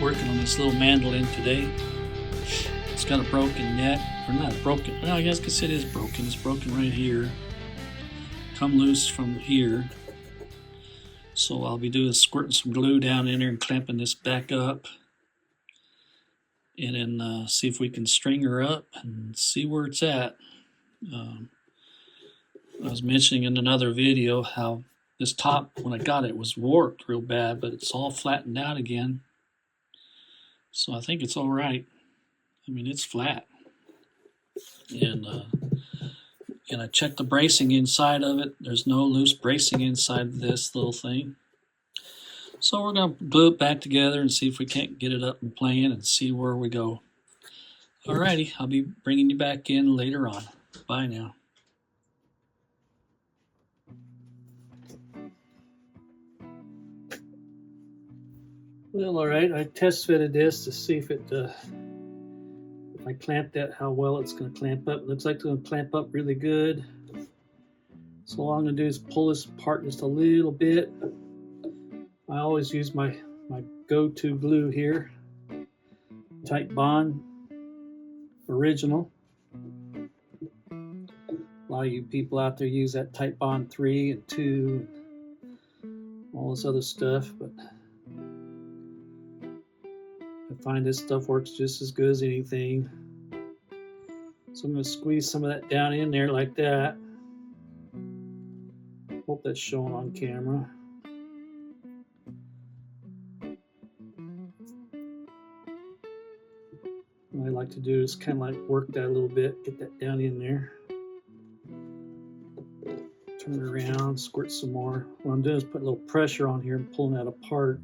working on this little mandolin today. It's got a broken neck, or not broken, well, I guess it is broken. It's broken right here. Come loose from here. So I'll be doing squirting some glue down in there and clamping this back up. And then see if we can string her up and see where it's at. I was mentioning in another video how this top, when I got it, was warped real bad, but it's all flattened out again. So I think it's all right. I mean, it's flat. And I checked the bracing inside of it. There's no loose bracing inside this little thing. So we're going to glue it back together and see if we can't get it up and playing and see where we go. Alrighty, I'll be bringing you back in later on. Bye now. Well, alright, I test fitted this to see if I clamp that, how well it's going to clamp up. It looks like it's going to clamp up really good. So all I'm going to do is pull this apart just a little bit. I always use my go-to glue here, Titebond Original. A lot of you people out there use that Titebond 3 and 2 and all this other stuff, but I find this stuff works just as good as anything. So I'm going to squeeze some of that down in there like that. Hope that's showing on camera. What I like to do is kind of like work that a little bit, get that down in there. Turn it around, squirt some more. What I'm doing is put a little pressure on here and pulling that apart.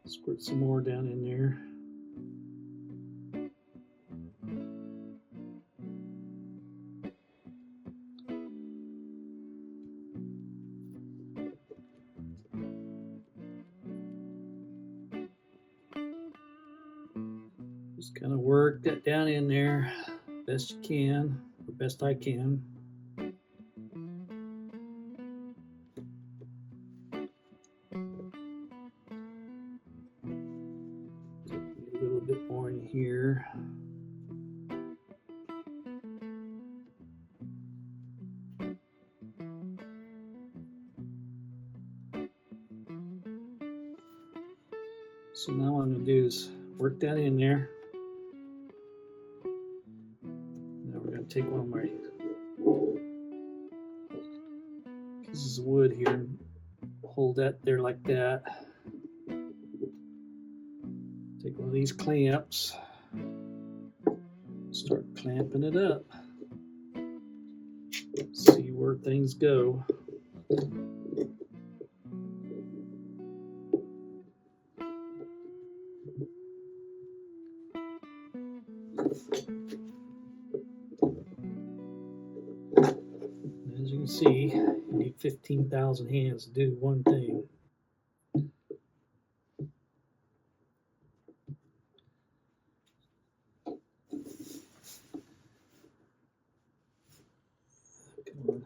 Squirt some more down in there. Just kind of work that down in there best you can, or best I can. A little bit more in here. So now what I'm going to do is work that in there. Now we're going to take one of my pieces of wood here and hold that there like that. Take one of these clamps, start clamping it up. See where things go. As you can see, you need 15,000 hands to do one thing. Come on.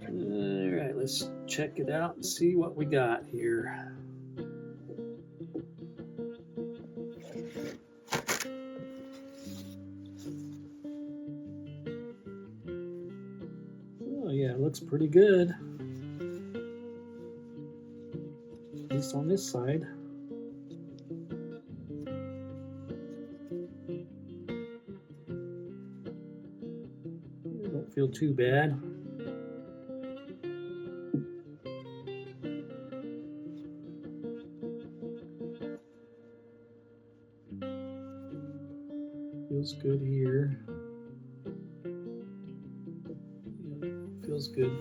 Alright, let's check it out and see what we got here. Oh yeah, it looks pretty good. At least on this side. Don't feel too bad. Feels good here. Yeah, feels good.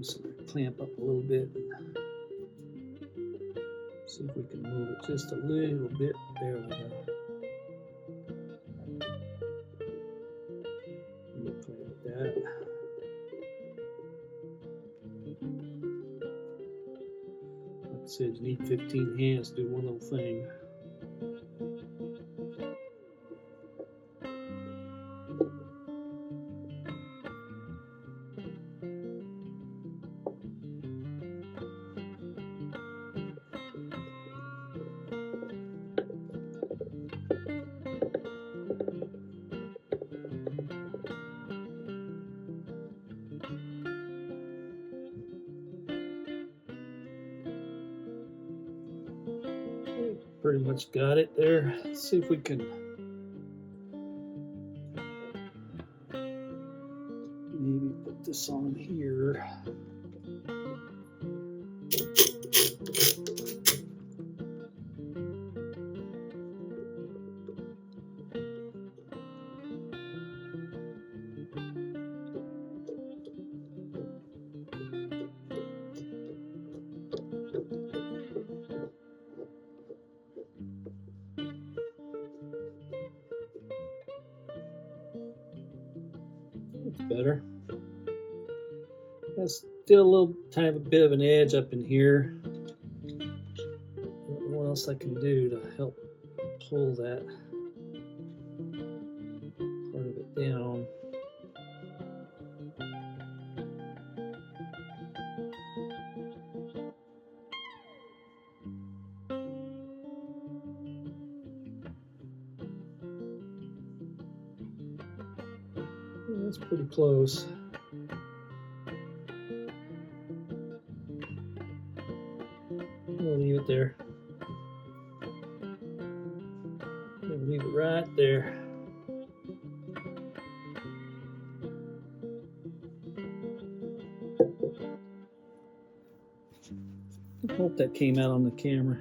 loosen that clamp up a little bit. See if we can move it just a little bit. There we go. Play with that. Like I said, you need 15 hands to do one little thing. Pretty much got it there. Let's see if we can maybe put this on here. Better. That's still a little tiny bit of an edge up in here. I don't know what else I can do to help pull that part of it down. That's pretty close. I'll leave it there. I'll leave it right there. I hope that came out on the camera.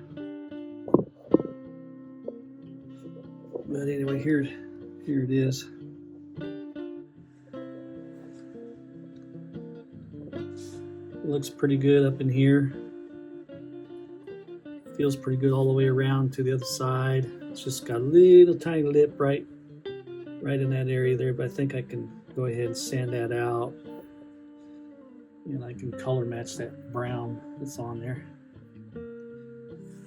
But anyway, here it is. It looks pretty good up in here. Feels pretty good all the way around to the other side. It's just got a little tiny lip right in that area there, but I think I can go ahead and sand that out. And I can color match that brown that's on there.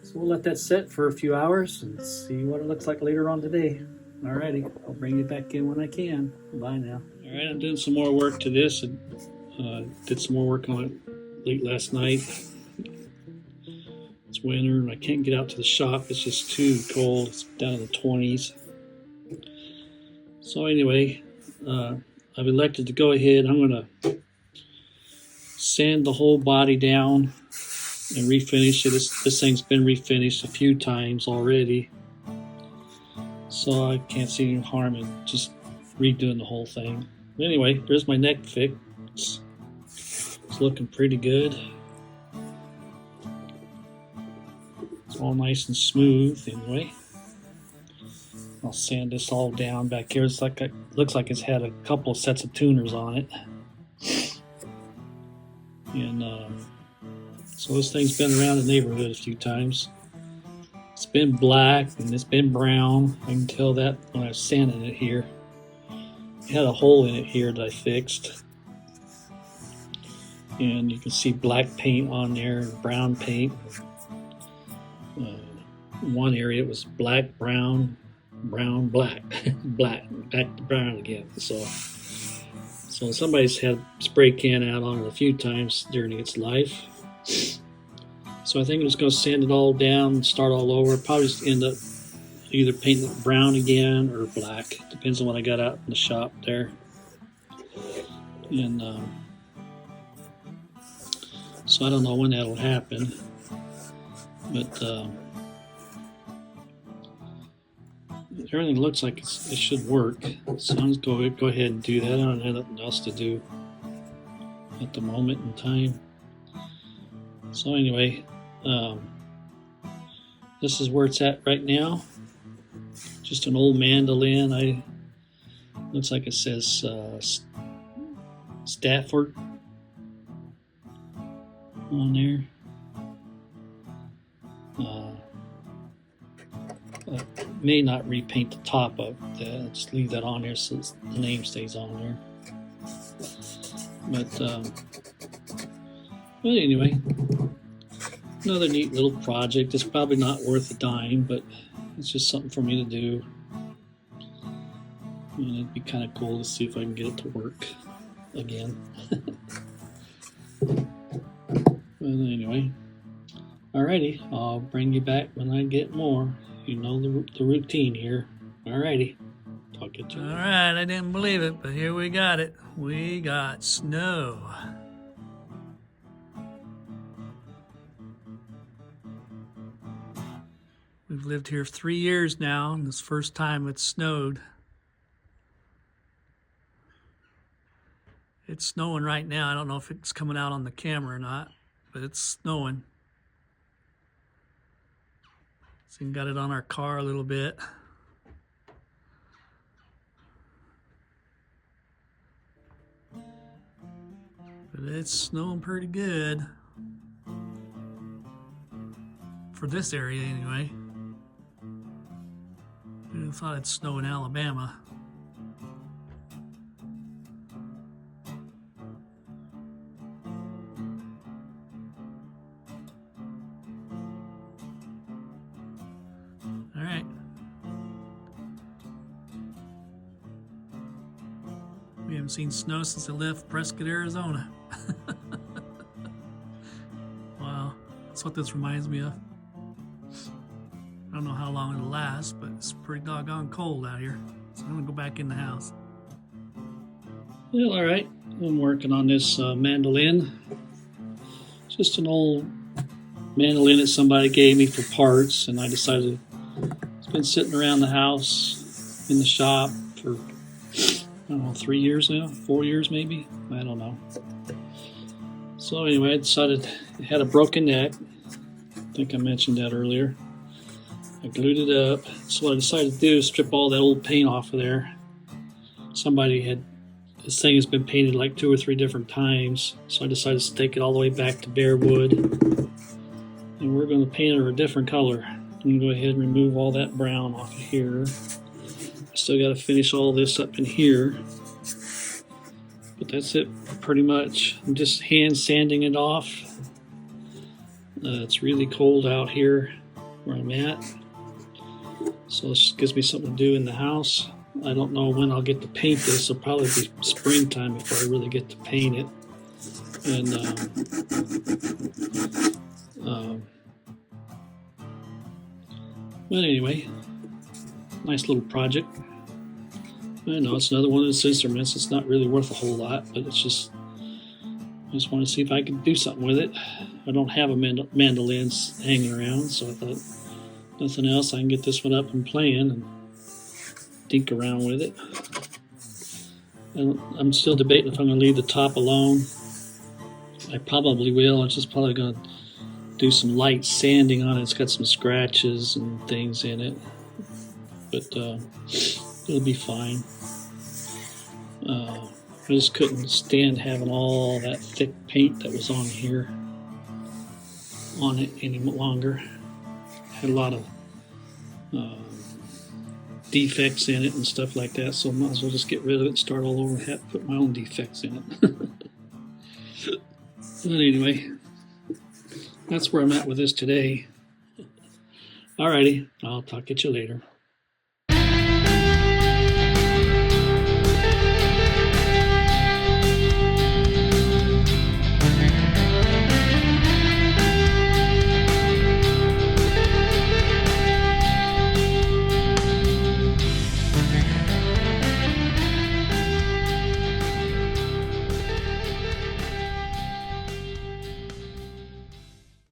So we'll let that set for a few hours and see what it looks like later on today. Alrighty, I'll bring you back in when I can. Bye now. Alright, I'm doing some more work to this and did some more work on it late last night. It's winter and I can't get out to the shop. It's just too cold. It's down in the 20s. So anyway, I've elected to go ahead. I'm going to sand the whole body down and refinish it. This thing's been refinished a few times already. So I can't see any harm in just redoing the whole thing. But anyway, there's my neck fix. It's looking pretty good. It's all nice and smooth anyway. I'll sand this all down back here. It's like looks like it's had a couple of sets of tuners on it. And so this thing's been around the neighborhood a few times. It's been black and it's been brown. I can tell that when I was sanding it here. It had a hole in it here that I fixed. And you can see black paint on there and brown paint. One area it was black, brown, brown, black, black, back to brown again. So somebody's had spray can out on it a few times during its life. So I think I'm just going to sand it all down and start all over. Probably just end up either painting it brown again or black. Depends on what I got out in the shop there. And so I don't know when that'll happen. But everything looks like it should work. So I'm just going to go ahead and do that. I don't have nothing else to do at the moment in time. So anyway, this is where it's at right now. Just an old mandolin. Looks like it says Stafford. on there. I may not repaint the top of that. Just leave that on there so the name stays on there. But anyway, another neat little project. It's probably not worth a dime, but it's just something for me to do. And it'd be kind of cool to see if I can get it to work again. But anyway, alrighty, I'll bring you back when I get more. You know the routine here. Alrighty, talk to you. Alright, I didn't believe it, but here we got it. We got snow. We've lived here 3 years now, and this first time it's snowed. It's snowing right now. I don't know if it's coming out on the camera or not, but it's snowing. So we got it on our car a little bit. But it's snowing pretty good. For this area anyway. I thought it'd snow in Alabama. All right. We haven't seen snow since I left Prescott, Arizona. Wow, that's what this reminds me of. I don't know how long it'll last, but it's pretty doggone cold out here. So I'm gonna go back in the house. Well, all right. I'm working on this mandolin. It's just an old mandolin that somebody gave me for parts, and I decided it's been sitting around the house in the shop for, I don't know, 3 years now, 4 years maybe. I don't know. So anyway, I decided it had a broken neck. I think I mentioned that earlier. I glued it up. So what I decided to do is strip all that old paint off of there. This thing has been painted like 2 or 3 different times. So I decided to take it all the way back to bare wood. And we're going to paint it a different color. I'm going to go ahead and remove all that brown off of here. I still got to finish all this up in here. But that's it pretty much. I'm just hand sanding it off. It's really cold out here where I'm at. So this gives me something to do in the house. I don't know when I'll get to paint this. It'll probably be springtime before I really get to paint it. And but anyway, nice little project. I know it's another one of those instruments. It's not really worth a whole lot, but it's just, I just want to see if I can do something with it. I don't have a mandolin hanging around, so I thought, nothing else, I can get this one up and playing and dink around with it. And I'm still debating if I'm going to leave the top alone. I probably will. I'm just probably going to do some light sanding on it. It's got some scratches and things in it, but it'll be fine. I just couldn't stand having all that thick paint that was on here on it any longer. Had a lot of defects in it and stuff like that, so I might as well just get rid of it and start all over and have to put my own defects in it. But anyway, that's where I'm at with this today. Alrighty, I'll talk to you later.